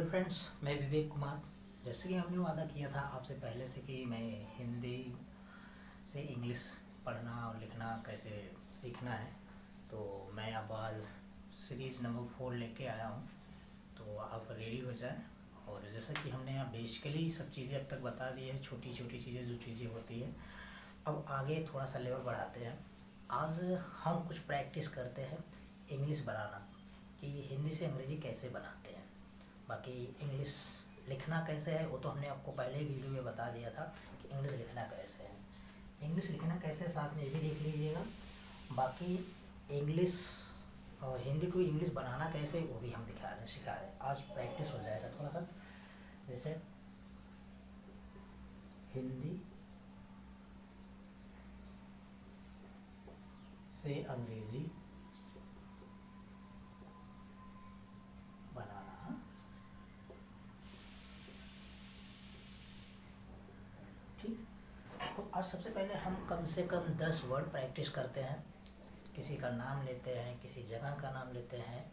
Hello friends, मैं विवेक कुमार। जैसे कि हमने वादा किया था आपसे पहले से कि मैं हिंदी से इंग्लिश पढ़ना और लिखना कैसे सीखना है, तो मैं अब आज सीरीज़ नंबर 4 लेके आया हूँ। तो आप रेडी हो जाएं। और जैसा कि हमने यहाँ बेसिकली सब चीज़ें अब तक बता दी है, छोटी छोटी चीज़ें जो चीज़ें होती है, अब आगे थोड़ा सा लेवल बढ़ाते हैं। आज हम कुछ प्रैक्टिस करते हैं इंग्लिश बनाना, कि हिंदी से अंग्रेज़ी कैसे बनाते हैं। बाकी इंग्लिश लिखना कैसे है वो तो हमने आपको पहले ही वीडियो में बता दिया था कि इंग्लिश लिखना कैसे है। इंग्लिश लिखना कैसे साथ में ये भी देख लीजिएगा। बाकी इंग्लिश और हिंदी को इंग्लिश बनाना कैसे वो भी हम सिखा रहे हैं। आज प्रैक्टिस हो जाएगा थोड़ा सा। जैसे हिंदी से अंग्रेजी बनाना, ठीक। तो आज सबसे पहले हम कम से कम 10 वर्ड प्रैक्टिस करते हैं। किसी का नाम लेते हैं, किसी जगह का नाम लेते हैं,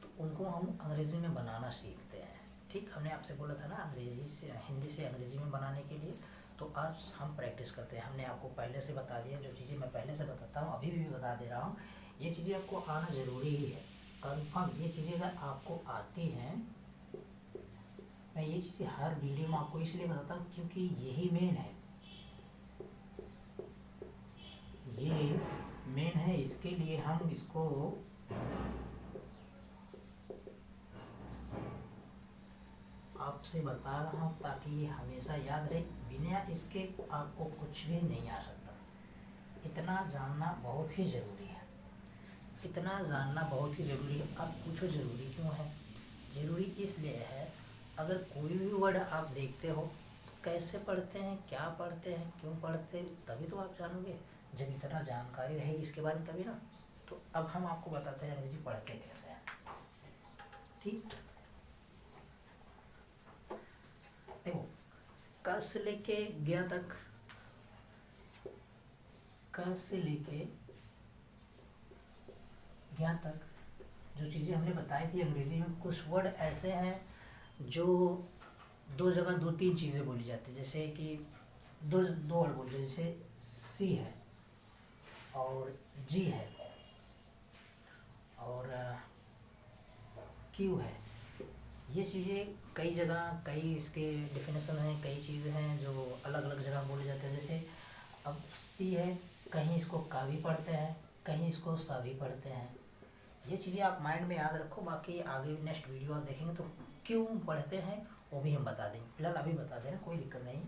तो उनको हम अंग्रेज़ी में बनाना सीखते हैं। ठीक, हमने आपसे बोला था ना अंग्रेज़ी से हिंदी से अंग्रेज़ी में बनाने के लिए। तो आज हम प्रैक्टिस करते हैं। हमने आपको पहले से बता दिया, जो चीज़ें मैं पहले से बताता हूँ अभी भी बता दे रहा हूँ। ये चीज़ें आपको आना ज़रूरी ही है, कन्फर्म। ये चीज़ें अगर आपको आती हैं, मैं ये चीज़ें हर वीडियो में आपको इसलिए बताता हूँ क्योंकि यही मेन है, ये मेन है। इसके लिए हम इसको आपसे बता रहा हूँ ताकि ये हमेशा याद रहे। बिना इसके आपको कुछ भी नहीं आ सकता। इतना जानना बहुत ही ज़रूरी है, इतना जानना बहुत ही ज़रूरी है। आप पूछो ज़रूरी क्यों है? ज़रूरी इसलिए है, अगर कोई भी वर्ड आप देखते हो तो कैसे पढ़ते हैं, क्या पढ़ते हैं, क्यों पढ़ते हैं, तभी तो आप जानोगे। जब इतना जानकारी रहेगी इसके बारे में तभी ना। तो अब हम आपको बताते हैं अंग्रेजी पढ़ते कैसे हैं। ठीक, देखो, क से लेके ज्ञ तक, क से लेके ज्ञ तक जो चीज़ें हमने बताई थी अंग्रेजी में, कुछ वर्ड ऐसे हैं जो दो जगह दो तीन चीज़ें बोली जाती है। जैसे कि दो दो वर्ड बोल, जैसे सी है और जी है और क्यू है। ये चीज़ें कई जगह कई इसके डेफिनेशन हैं, कई चीज़ें हैं जो अलग अलग जगह बोले जाते हैं। जैसे अब सी है, कहीं इसको का भी पढ़ते हैं, कहीं इसको सा भी पढ़ते हैं। ये चीज़ें आप माइंड में याद रखो। बाकी आगे नेक्स्ट वीडियो आप देखेंगे तो क्यों पढ़ते हैं वो भी हम बता देंगे। फिलहाल अभी बता देना, कोई दिक्कत नहीं।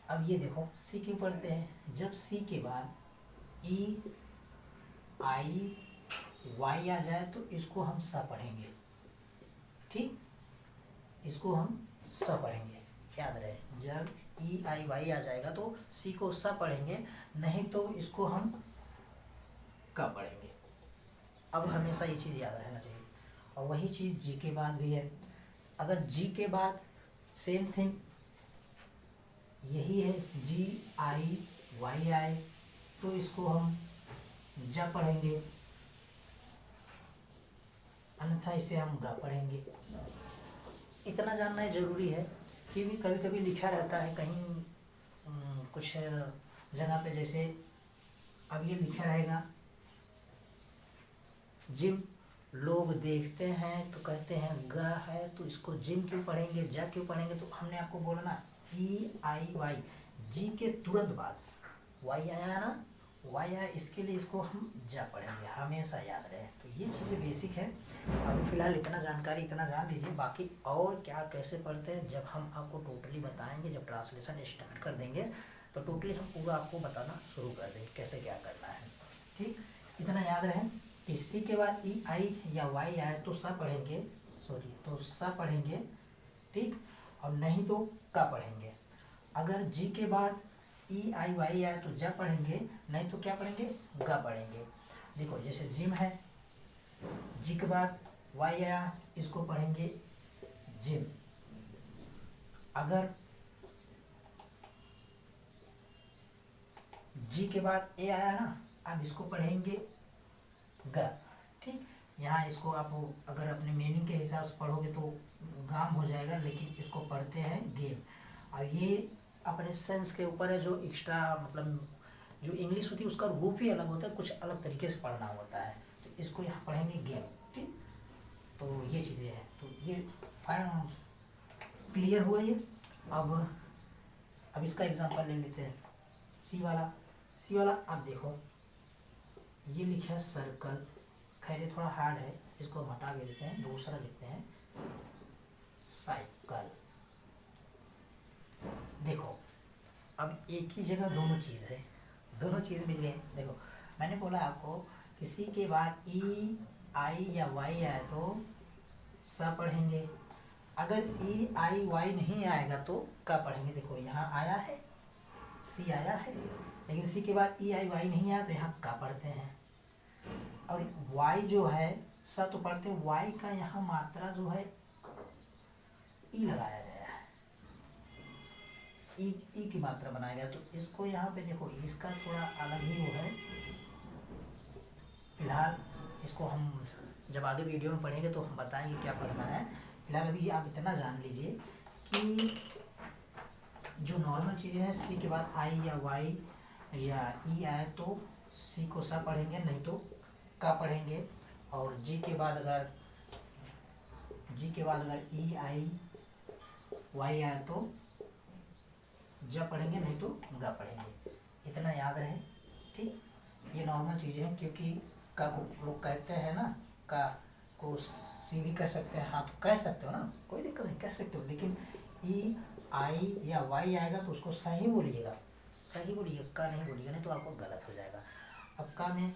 अब ये देखो, सी क्यों पढ़ते हैं? जब सी के बाद ई आई वाई आ जाए तो इसको हम सा पढ़ेंगे। ठीक, इसको हम स पढ़ेंगे, याद रहे। जब ई आई वाई आ जाएगा तो सी को स पढ़ेंगे, नहीं तो इसको हम क पढ़ेंगे। अब हमेशा ये चीज़ याद रहना चाहिए। और वही चीज़ जी के बाद भी है। अगर जी के बाद सेम थिंग यही है, जी आई वाई आए तो इसको हम ज पढ़ेंगे, अन्यथा इसे हम ग पढ़ेंगे। इतना जानना जरूरी है कि भी कभी कभी लिखा रहता है कहीं कुछ जगह पे, जैसे अब ये लिखा रहेगा जिम। लोग देखते हैं तो कहते हैं ग है तो इसको जिम क्यों पढ़ेंगे, जा क्यों पढ़ेंगे? तो हमने आपको बोला ना, ई आई वाई, जी के तुरंत बाद वाई आया ना, वाई आया, इसके लिए इसको हम जा पढ़ेंगे, हमेशा याद रहे। तो ये चीज़ें बेसिक है। अभी फिलहाल इतना जानकारी, इतना जान लीजिए। बाकी और क्या कैसे पढ़ते हैं जब हम आपको टोटली बताएंगे, जब ट्रांसलेशन स्टार्ट कर देंगे तो टोटली हम पूरा आपको बताना शुरू कर देंगे कैसे क्या करना है। ठीक, इतना याद रहे कि सी के बाद ई आई या वाई आए तो सा पढ़ेंगे, सॉरी तो सा पढ़ेंगे। ठीक, और नहीं तो का पढ़ेंगे। अगर जी के बाद ई आई वाई आए तो जा पढ़ेंगे, नहीं तो क्या पढ़ेंगे, गा पढ़ेंगे। देखो, जैसे जिम है, जी के बाद वाई आया, इसको पढ़ेंगे जिम। अगर जी के बाद ए आया ना, अब इसको पढ़ेंगे ग। ठीक, यहाँ इसको आप अगर अपने मीनिंग के हिसाब से पढ़ोगे तो गाम हो जाएगा, लेकिन इसको पढ़ते हैं गेम। और ये अपने सेंस के ऊपर है, जो एक्स्ट्रा मतलब जो इंग्लिश होती है उसका रूप ही अलग होता है, कुछ अलग तरीके से पढ़ना होता है। तो इसको यहाँ पढ़ेंगे गेम, ठीक। तो ये चीज़ें हैं, तो ये फाइन क्लियर हुआ ये। अब इसका एग्जांपल ले लेते हैं। सी वाला आप देखो, ये लिखा है सर्कल, खैर ये थोड़ा हार्ड है, इसको हम हटा के देते हैं, दूसरा लिखते हैं साइकिल। देखो अब एक ही जगह दोनों चीज़ है, दोनों चीज़ मिल गए। देखो मैंने बोला आपको किसी के बाद ई आई या वाई आए तो स पढ़ेंगे, अगर ई आई वाई नहीं आएगा तो का पढ़ेंगे। देखो यहाँ आया है, सी आया है, लेकिन सी के बाद ई आई वाई नहीं आया तो यहाँ का पढ़ते हैं। और वाई जो है स तो पढ़ते हैं, वाई का यहाँ मात्रा जो है ई लगाया गया है, ई की मात्रा बनाया गया, तो इसको यहाँ पे देखो इसका थोड़ा अलग ही वो है। फिलहाल इसको हम जब आगे वीडियो में पढ़ेंगे तो हम बताएंगे क्या पढ़ना है। फिलहाल अभी आप इतना जान लीजिए कि जो नॉर्मल चीज़ें हैं, सी के बाद आई या वाई या ई आए तो सी को सा पढ़ेंगे, नहीं तो का पढ़ेंगे। और जी के बाद अगर ई आई वाई आए तो ज पढ़ेंगे, नहीं तो ग पढ़ेंगे। इतना याद रहे, ठीक। ये नॉर्मल चीज़ें हैं, क्योंकि का को लोग कहते हैं ना, का को सी भी कह सकते हैं, हाँ तो कह सकते हो ना, कोई दिक्कत नहीं, कह सकते हो, लेकिन ई आई या वाई आएगा तो उसको सही बोलिएगा, सही बोलिएगा, का नहीं बोलिएगा, नहीं तो आपको गलत हो जाएगा। अब का में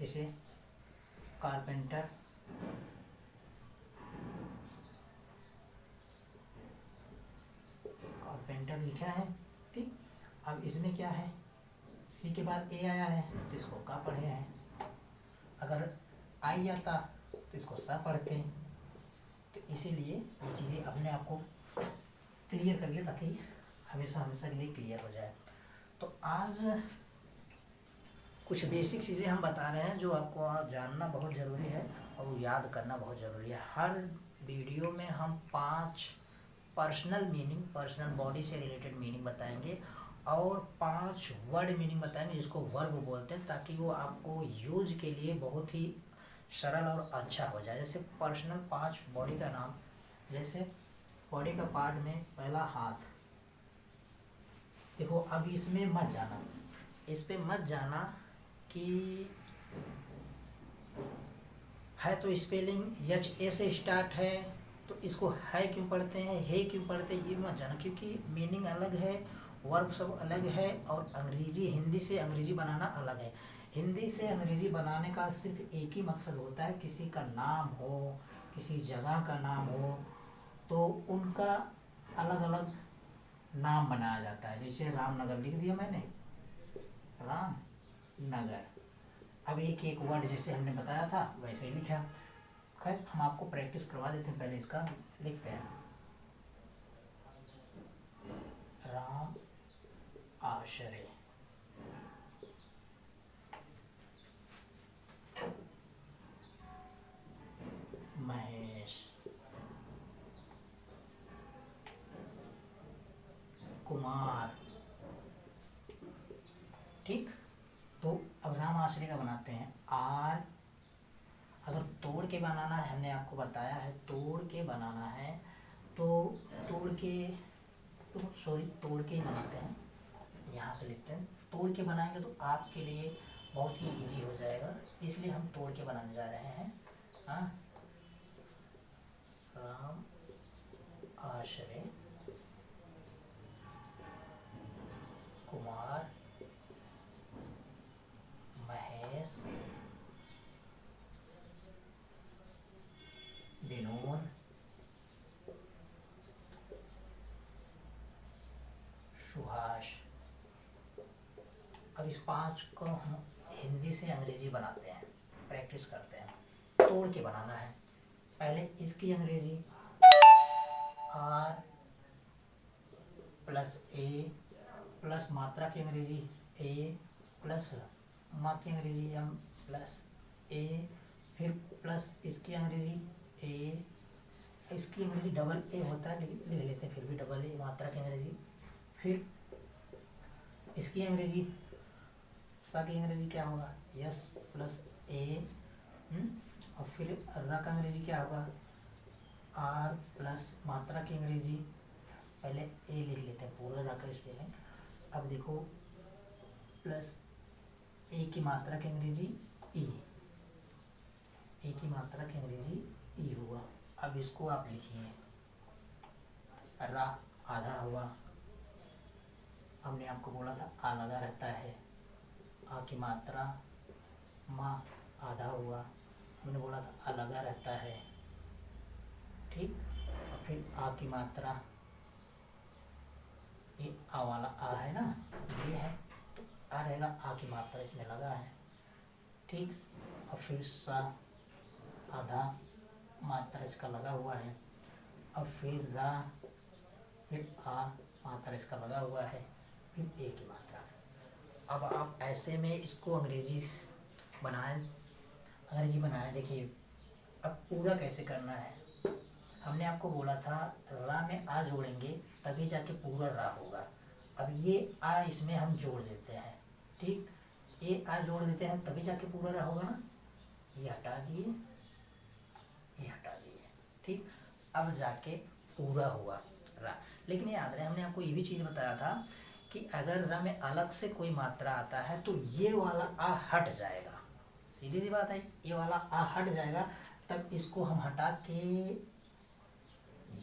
जैसे कारपेंटर, लिखा है, ठीक। अब इसमें क्या है, सी के बाद ए आया है तो इसको का पढ़े हैं, अगर आई आता तो इसको सा पढ़ते हैं। तो इसीलिए ये चीज़ें अपने आप को क्लियर करिए, ताकि हमेशा के लिए क्लियर हो जाए। तो आज कुछ बेसिक चीज़ें हम बता रहे हैं जो आपको जानना बहुत ज़रूरी है और याद करना बहुत ज़रूरी है। हर वीडियो में हम 5 पर्सनल बॉडी से रिलेटेड मीनिंग बताएंगे और 5 वर्ड मीनिंग बताएंगे जिसको वर्ब बोलते हैं, ताकि वो आपको यूज के लिए बहुत ही सरल और अच्छा हो जाए। जैसे पर्सनल 5 बॉडी का नाम, जैसे बॉडी का पार्ट में पहला हाथ। देखो अब इसमें मत जाना, इस पे मत जाना कि है तो स्पेलिंग एच ए से स्टार्ट है तो इसको है क्यों पढ़ते हैं, हे क्यों पढ़ते हैं, ये मत जाना, क्योंकि मीनिंग अलग है, वर्ब सब अलग है, और अंग्रेजी हिंदी से अंग्रेजी बनाना अलग है। हिंदी से अंग्रेजी बनाने का सिर्फ एक ही मकसद होता है, किसी का नाम हो, किसी जगह का नाम हो तो उनका अलग अलग नाम बनाया जाता है। जैसे रामनगर लिख दिया मैंने, रामनगर। अब एक वर्ड जैसे हमने बताया था वैसे ही लिखा। खैर हम आपको प्रैक्टिस करवा देते हैं, पहले इसका लिखते हैं। राम आश्रय, महेश, कुमार, ठीक। तो अब राम आश्रय का बनाते हैं आर। अगर तोड़ के बनाना है, हमने आपको बताया है तोड़ के बनाना है, तो तोड़ के ही बनाते हैं। यहाँ से लिखते हैं, तोड़ के बनाएंगे तो आपके लिए बहुत ही इजी हो जाएगा, इसलिए हम तोड़ के बनाने जा रहे हैं। हाँ, राम आश्रय, कुमार, महेश, विनोद, सुभाष। अब इस 5 को हम हिंदी से अंग्रेजी बनाते हैं, प्रैक्टिस करते हैं। तोड़ के बनाना है, पहले इसकी अंग्रेजी आर प्लस ए प्लस मात्रा की अंग्रेजी ए प्लस माँ की अंग्रेजी एम प्लस ए, फिर प्लस इसकी अंग्रेजी ए, इसकी अंग्रेजी डबल ए होता है लेकिन लिख लेते हैं फिर भी डबल ए मात्रा की अंग्रेजी। फिर इसकी अंग्रेजी सा की अंग्रेजी क्या होगा, यस प्लस ए, और फिर र का अंग्रेजी क्या होगा, आर प्लस मात्रा की अंग्रेजी, पहले ए लिख लेते हैं पूरा र का स्पेलिंग। अब देखो प्लस ए की मात्रा की अंग्रेजी ई, ए की मात्रा की अंग्रेजी ई हुआ। अब इसको आप लिखिए, रा आधा हुआ, हमने आपको बोला था आ लगा रहता है, आ की मात्रा माँ आधा हुआ, हमने बोला था आ लगा रहता है, ठीक। और फिर आ की मात्रा, ये आ वाला आ है ना, ये है तो आ रहेगा, आ की मात्रा इसमें लगा है, ठीक। और फिर सा आधा मात्रा इसका लगा हुआ है, और फिर रा, फिर आ मात्रा इसका लगा हुआ है, फिर ए की मात्रा। अब आप ऐसे में इसको अंग्रेजी बनाएं। देखिए अब पूरा कैसे करना है, हमने आपको बोला था रा में आ जोड़ेंगे तभी जाके पूरा रा होगा। अब ये आ इसमें हम जोड़ देते हैं, ठीक, ये आ जोड़ देते हैं तभी जाके पूरा रा होगा ना। ये हटा दिए, ये हटा दिए, ठीक। अब जाके पूरा हुआ रा। लेकिन याद रहे हमने आपको ये भी चीज़ बताया था कि अगर र में अलग से कोई मात्रा आता है तो ये वाला आ हट जाएगा, सीधी सी बात है, ये वाला आ हट जाएगा, तब इसको हम हटा के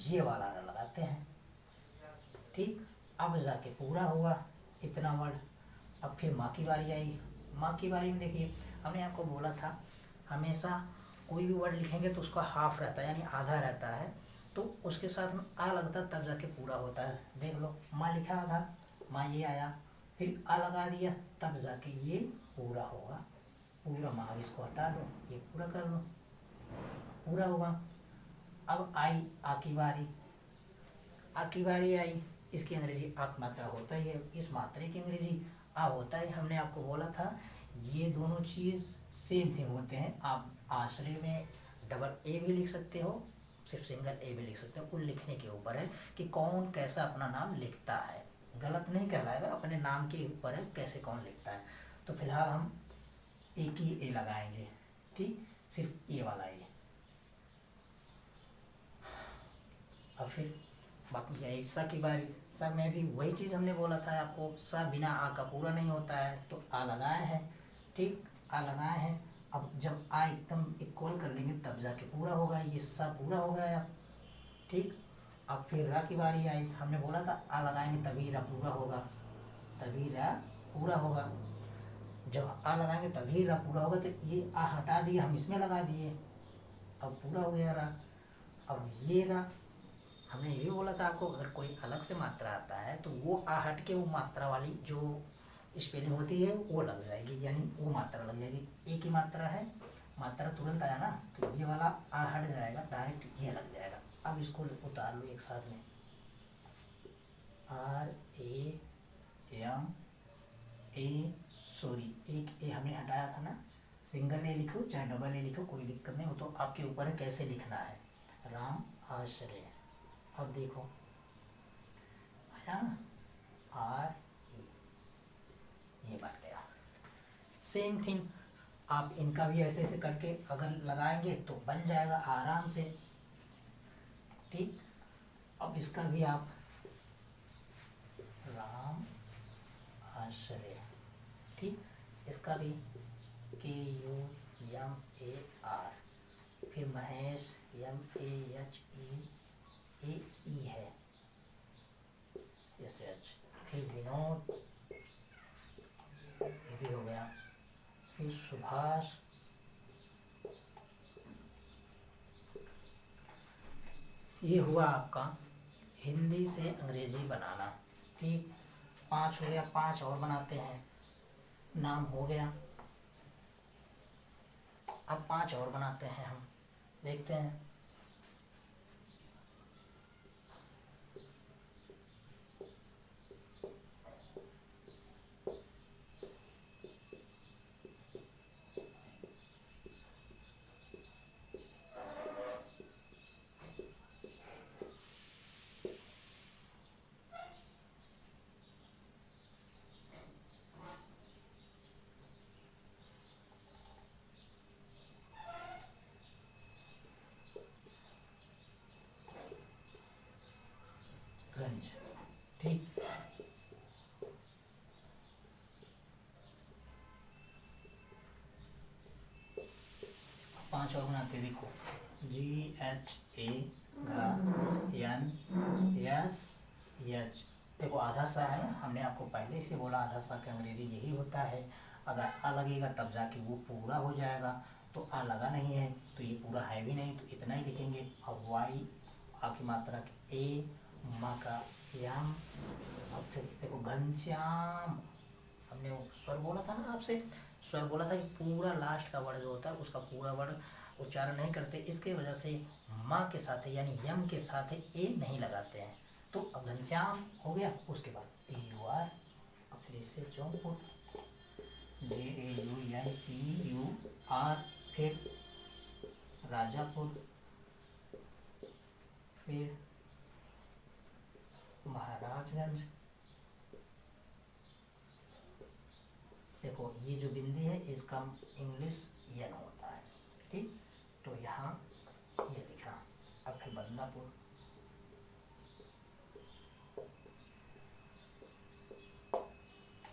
ये वाला र लगाते हैं, ठीक। अब जाके पूरा हुआ इतना वर्ड। अब फिर माँ की बारी आई, माँ की बारी में देखिए हमने आपको बोला था हमेशा कोई भी वर्ड लिखेंगे तो उसका हाफ रहता है यानी आधा रहता है, तो उसके साथ में आ लगता है तब जाके पूरा होता है। देख लो माँ लिखा आधा, माँ ये आया, फिर आ लगा दिया तब जाके ये पूरा होगा, पूरा माँ। अब इसको हटा दो, ये पूरा कर लो, पूरा हुआ। अब आई आ की बारी, आ की बारी आई, इसकी अंग्रेजी आ की मात्रा होता ही है, इस मात्रे की अंग्रेजी आ होता है। हमने आपको बोला था ये दोनों चीज़ सेम थिंग होते हैं। आप आश्रय में डबल ए भी लिख सकते हो, सिर्फ सिंगल ए भी लिख सकते हो, वो लिखने के ऊपर है कि कौन कैसा अपना नाम लिखता है, गलत नहीं कहलाएगा, अपने नाम के ऊपर है कैसे कौन लिखता है। तो फिलहाल हम एक ही ए लगाएंगे, ठीक, सिर्फ ए वाला ए। और फिर बाकी है सा की बारी, सा में भी वही चीज़ हमने बोला था आपको, सा बिना आ का पूरा नहीं होता है, तो आ लगाए हैं, ठीक, आ लगाए हैं। अब जब आ एकदम इक्वल कर लेंगे तब जाके पूरा होगा, ये सा पूरा हो गया, ठीक। अब फिर रा की बारी आई, हमने बोला था आ लगाएंगे तभी रा पूरा होगा, तभी रा पूरा होगा। जब आ लगाएंगे तभी रा पूरा होगा, तो ये आ हटा दिए, हम इसमें लगा दिए, अब पूरा हो गया रा। अब ये रा, हमने ये भी बोला था आपको अगर कोई अलग से मात्रा आता है तो वो आ हट के वो मात्रा वाली जो स्पेलिंग होती है वो लग जाएगी, यानी वो मात्रा लग जाएगी। ए की मात्रा है, मात्रा तुरंत आया ना, तो ये वाला आ हट जाएगा, डायरेक्ट ये लग जाएगा। अब इसको उतार लो एक साथ में, R A M A, sorry एक ए हमने हटाया था ना, सिंगल ए लिखो चाहे डबल ए लिखो कोई दिक्कत नहीं, वो तो आपके ऊपर है कैसे लिखना है, राम आश्रय। अब देखो आया ना, आर ये बन गया। सेम थिंग आप इनका भी ऐसे ऐसे करके अगर लगाएंगे तो बन जाएगा आराम से, ठीक। अब इसका भी आप राम आश्रय, ठीक, इसका भी KUMAR, फिर महेश MAHE है SH, फिर विनोद ये भी हो गया, फिर सुभाष, ये हुआ आपका हिंदी से अंग्रेजी बनाना, ठीक। 5 हो गया, 5 और बनाते हैं, नाम हो गया। अब 5 और बनाते हैं हम, देखते हैं। 5 और बनाते देखो, GHANSH। देखो आधा सा है ना, हमने आपको पहले से बोला आधा सा का अंग्रेजी यही होता है। अगर आ लगेगा तब जाके वो पूरा हो जाएगा, तो आ लगा नहीं है तो ये पूरा है भी नहीं, तो इतना ही लिखेंगे। अब वाई आ की मात्रा की ए, माँ का याम। अब देखो घनश्याम, हमने वो स्वर बोला था ना आपसे, स्वर बोला था कि पूरा लास्ट का वर्ड जो होता है उसका पूरा वर्ड उच्चारण नहीं करते, इसके वजह से माँ के साथ यानी यम के साथ ए नहीं लगाते हैं। तो अब घनश्याम हो गया, उसके बाद PUR, अब फिर इससे जौनपुर, JAUNPUR, फिर राजापुर, फिर महाराजगंज। देखो ये जो बिंदी है इसका इंग्लिश यन होता है, ठीक। तो यहाँ ये लिखा। अब फिर बदलापुर,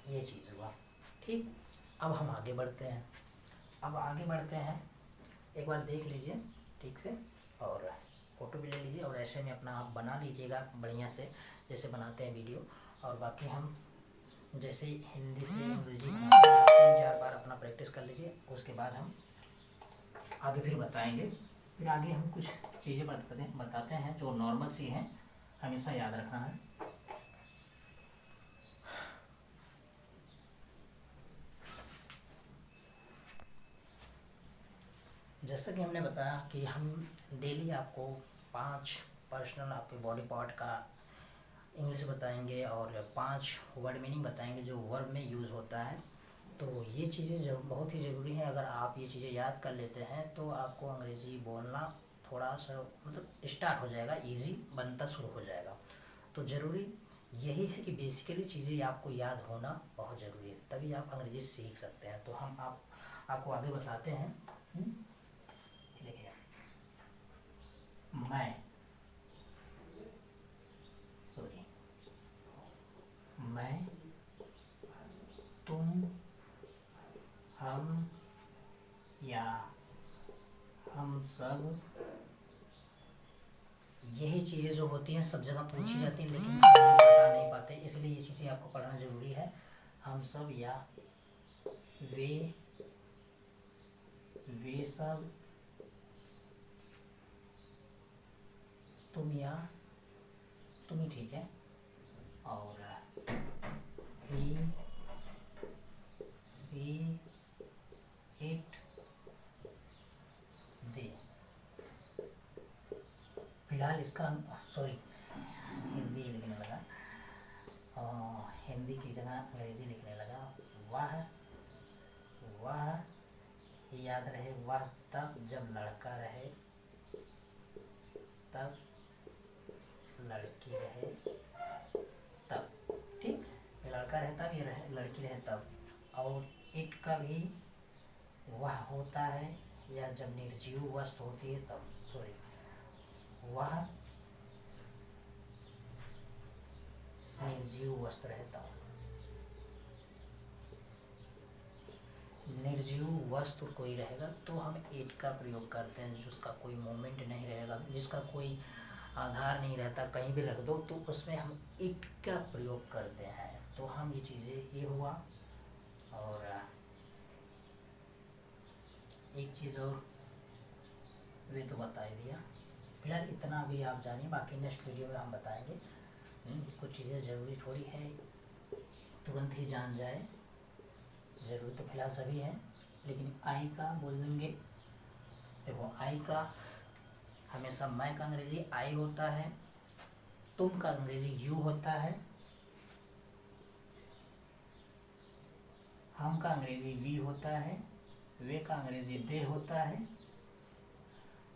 ये चीज़ हुआ, ठीक। अब हम आगे बढ़ते हैं। एक बार देख लीजिए ठीक से, और फोटो भी ले लीजिए, और ऐसे में अपना आप बना लीजिएगा बढ़िया से, जैसे बनाते हैं वीडियो। और बाकी हम जैसे हिंदी से अंग्रेजी बनाते हैं 3-4 बार अपना प्रैक्टिस कर लीजिए, उसके बाद हम आगे फिर बताएंगे। फिर आगे हम कुछ चीज़ें बताते हैं जो नॉर्मल सी हैं, हमेशा याद रखना है। जैसा कि हमने बताया कि हम डेली आपको 5 पर्सनल आपके बॉडी पार्ट का इंग्लिश बताएंगे, और 5 वर्ड मीनिंग बताएंगे जो वर्ब में यूज़ होता है। तो ये चीज़ें जो बहुत ही ज़रूरी हैं, अगर आप ये चीज़ें याद कर लेते हैं तो आपको अंग्रेज़ी बोलना थोड़ा सा मतलब स्टार्ट हो जाएगा, इजी बनता शुरू हो जाएगा। तो ज़रूरी यही है कि बेसिकली चीज़ें आपको याद होना बहुत ज़रूरी है, तभी आप अंग्रेज़ी सीख सकते हैं। तो हम आपको आगे बताते हैं। देखिए, मैं, तुम, हम या हम सब, यही चीज़ें जो होती हैं सब जगह पूछी जाती हैं, लेकिन हम बता नहीं पाते, इसलिए ये चीज़ें आपको पढ़ना ज़रूरी है। हम सब या वे सब, तुम या तुम, ठीक है। और he, she, it, they। फिलहाल इसका हिंदी लिखने लगा, हिंदी की जगह अंग्रेजी लिखने लगा। वह याद रहे, वह तब जब लड़का रहे, तब लड़की रहे, तब, ठीक। ये लड़का रहे तब, ये लड़की रहे तब। और इट का भी वह होता है या जब निर्जीव वस्तु होती है तब, वह निर्जीव वस्तु रहे तब। निर्जीव वस्तु कोई रहेगा तो हम इट का प्रयोग करते हैं, जिसका कोई मोमेंट नहीं रहेगा, जिसका कोई आधार नहीं रहता, कहीं भी रख दो तो उसमें हम इट का प्रयोग करते हैं। तो हम ये चीज़ें, ये हुआ। और एक चीज़ और वे तो बता ही दिया, फिलहाल इतना भी आप जानिए, बाकी नेक्स्ट वीडियो में हम बताएंगे। कुछ चीज़ें ज़रूरी थोड़ी है तुरंत ही जान जाए, ज़रूरी तो फिलहाल सभी है, लेकिन आई का बोलेंगे। देखो आई का हमेशा मैं का अंग्रेजी आई होता है, तुम का अंग्रेजी यू होता है, हम का अंग्रेजी वी होता है, वे का अंग्रेजी दे होता है,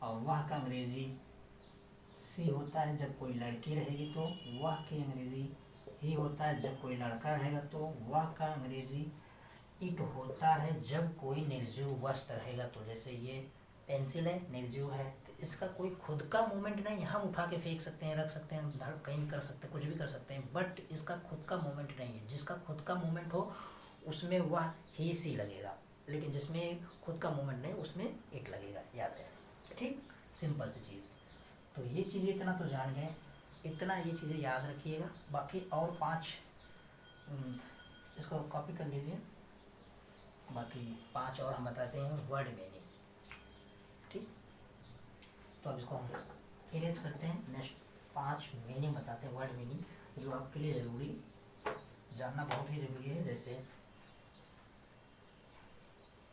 और वह का अंग्रेजी सी होता है जब कोई लड़की रहेगी तो, वह की अंग्रेजी ही होता है जब कोई लड़का रहेगा तो, वह का अंग्रेजी इट होता है जब कोई निर्जीव वस्तु रहेगा तो। जैसे ये पेंसिल है, निर्जीव है, तो इसका कोई खुद का मूवमेंट नहीं, हम उठा के फेंक सकते हैं, रख सकते हैं, धड़ कहीं भी कर सकते हैं, कुछ भी कर सकते हैं, बट इसका खुद का मूवमेंट नहीं है। जिसका खुद का मूवमेंट हो उसमें वह ही सी लगेगा, लेकिन जिसमें खुद का मूवमेंट नहीं उसमें इट लगेगा, याद ठीक, सिंपल सी चीज़। तो ये चीज़ें इतना तो जान गए, इतना ये चीज़ें याद रखिएगा। बाकी और 5 इसको कॉपी कर लीजिए। बाकी 5 और हम बताते हैं वर्ड मीनिंग, ठीक। तो अब इसको हम इरेज करते हैं। नेक्स्ट 5 मीनिंग बताते हैं, वर्ड मीनिंग, जो आपके लिए ज़रूरी जानना बहुत ही ज़रूरी है। जैसे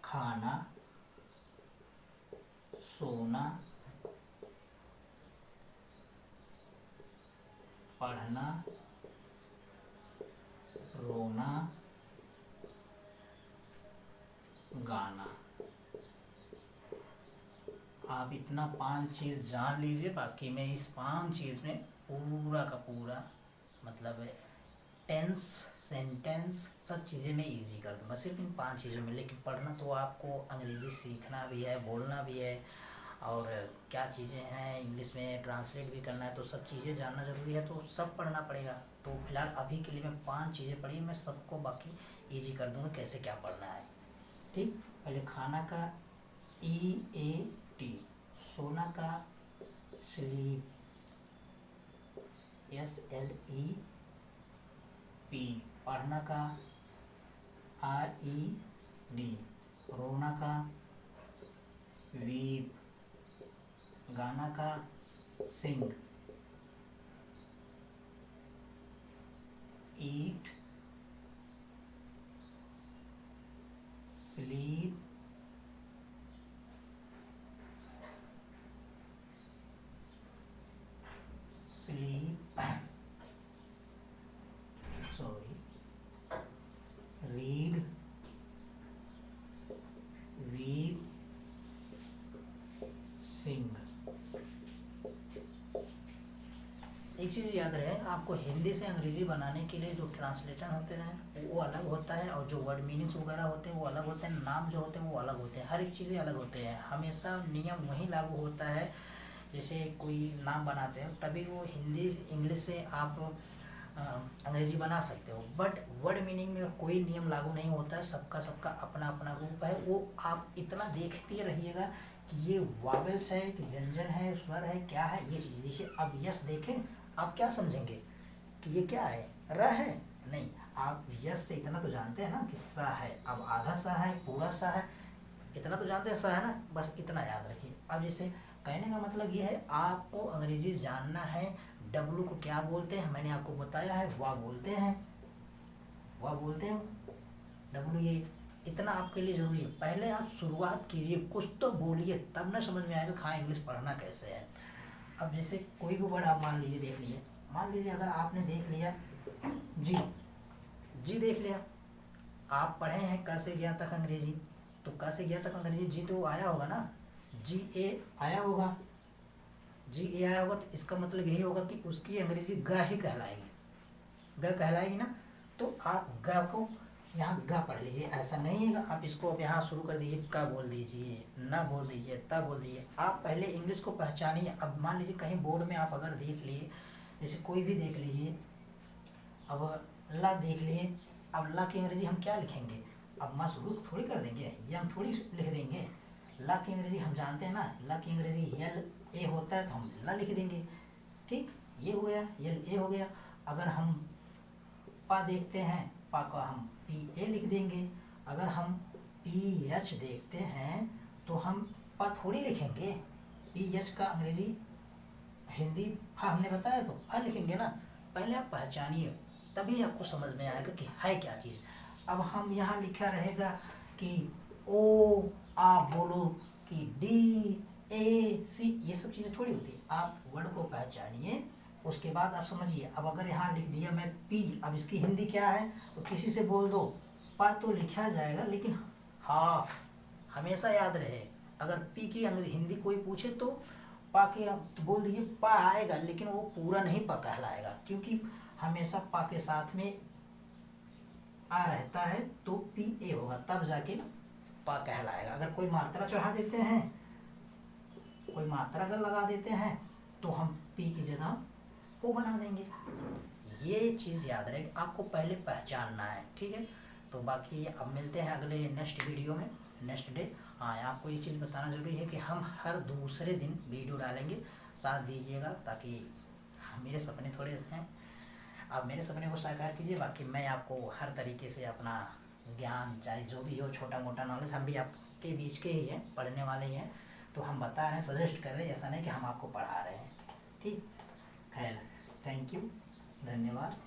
खाना, सोना, पढ़ना, रोना, गाना। आप इतना 5 चीज़ जान लीजिए। बाकी मैं इस 5 चीज़ में पूरा का पूरा मतलब टेंस, सेंटेंस, सब चीज़ें मैं इजी कर दूँगा सिर्फ इन 5 चीज़ों में। लेकिन पढ़ना तो आपको अंग्रेज़ी सीखना भी है, बोलना भी है, और क्या चीज़ें हैं इंग्लिश में ट्रांसलेट भी करना है, तो सब चीज़ें जानना ज़रूरी है, तो सब पढ़ना पड़ेगा। तो फिलहाल अभी के लिए मैं 5 चीज़ें पढ़ी, मैं सबको बाकी ईजी कर दूँगा कैसे क्या पढ़ना है, ठीक। पहले खाना का EAT, सोना का स्लीप SLEP, पढ़ना का RED, रोना का वीप, गाना का सिंग, ईट, स्लीप, रीड, वीप, सिंग। एक चीज़ याद रहे, आपको हिंदी से अंग्रेजी बनाने के लिए जो ट्रांसलेशन होते हैं वो अलग होता है, और जो वर्ड मीनिंग्स वगैरह होते हैं वो अलग होते हैं, नाम जो होते हैं वो अलग होते हैं, हर एक चीज़ें अलग होते हैं। हमेशा नियम वही लागू होता है, जैसे कोई नाम बनाते हैं तभी वो हिंदी इंग्लिश से आप अंग्रेजी बना सकते हो, बट वर्ड मीनिंग में कोई नियम लागू नहीं होता है। सबका सबका अपना अपना रूप है। वो आप इतना देखते रहिएगा कि ये वावेल्स है कि व्यंजन है, स्वर है, क्या है ये चीज़। जैसे अब यस देखें, आप क्या समझेंगे कि ये क्या है, र है? नहीं, आप यस से इतना तो जानते हैं ना कि सा है। अब आधा सा है, पूरा सा है, इतना तो जानते हैं, सा है ना, बस इतना याद रखिए। अब जैसे कहने का मतलब ये है, आपको अंग्रेजी जानना है। डब्लू को क्या बोलते हैं, मैंने आपको बताया है, वाह बोलते हैं, वाह बोलते हैं डब्लू। ये इतना आपके लिए जरूरी है। पहले आप शुरुआत कीजिए, कुछ तो बोलिए, तब ना समझ में आएगा हाँ इंग्लिश पढ़ना कैसे है। अब जैसे कोई भी वर्ड आप मान लीजिए, देख लिए, मान लीजिए अगर आपने देख लिया जी, जी देख लिया, आप पढ़े हैं क से ज्ञ तक अंग्रेजी, तो क से ज्ञ तक अंग्रेजी जी तो आया होगा ना, GA आया होगा, GA आया होगा, तो इसका मतलब यही होगा कि उसकी अंग्रेजी ग ही कहलाएगी, ग कहलाएगी ना। तो आप ग को यहाँ ग पढ़ लीजिए, ऐसा नहीं है आप इसको अब यहाँ शुरू कर दीजिए, का बोल दीजिए, ना बोल दीजिए, ता बोल दीजिए। आप पहले इंग्लिश को पहचानिए। अब मान लीजिए कहीं बोर्ड में आप अगर देख लिए, जैसे कोई भी देख लीजिए, अब ला देख लिए, अब ला की अंग्रेजी हम क्या लिखेंगे, अब माँ शुरू थोड़ी कर देंगे, ये हम थोड़ी लिख देंगे। ला की अंग्रेजी हम जानते हैं ना, ला की अंग्रेजी LA होता है, तो हम ला लिख देंगे, ठीक। ये हो गया, LA हो गया। अगर हम पा देखते हैं, पा का हम PA लिख देंगे। अगर हम PH देखते हैं तो हम पा थोड़ी लिखेंगे, PH का अंग्रेजी हिंदी फा हमने बताया तो फा लिखेंगे ना। पहले आप पहचानिए, तभी आपको समझ में आएगा कि है क्या चीज़। अब हम यहाँ लिखा रहेगा कि O आ बोलो कि DAC, ये सब चीज़ें थोड़ी होती। आप वर्ड को पहचानिए, उसके बाद आप समझिए। अब अगर यहाँ लिख दिया मैं P, अब इसकी हिंदी क्या है, तो किसी से बोल दो, पा तो लिखा जाएगा लेकिन हाफ, हमेशा याद रहे। अगर P की हिंदी कोई पूछे तो पा के तो बोल दीजिए, पा आएगा, लेकिन वो पूरा नहीं पा कहलाएगा, क्योंकि हमेशा पा के साथ में आ रहता है, तो PA होगा, तब जाके पा कहलाएगा। अगर कोई मात्रा चढ़ा देते हैं, कोई मात्रा अगर लगा देते हैं, तो हम P की जगह वो बना देंगे। ये चीज़ याद रहे, आपको पहले पहचानना है, ठीक है। तो बाकी अब मिलते हैं अगले नेक्स्ट वीडियो में। Next day. हाँ, आपको ये चीज़ बताना ज़रूरी है कि हम हर दूसरे दिन वीडियो डालेंगे, साथ दीजिएगा, ताकि मेरे सपने थोड़े हैं, आप मेरे सपने को साकार कीजिए। बाकी मैं आपको हर तरीके से अपना ज्ञान, चाहे जो भी हो, छोटा मोटा नॉलेज, हम भी आपके बीच के ही हैं, पढ़ने वाले ही हैं, तो हम बता रहे हैं, सजेस्ट कर रहे हैं, ऐसा नहीं कि हम आपको पढ़ा रहे हैं। ठीक, खैर, थैंक यू, धन्यवाद।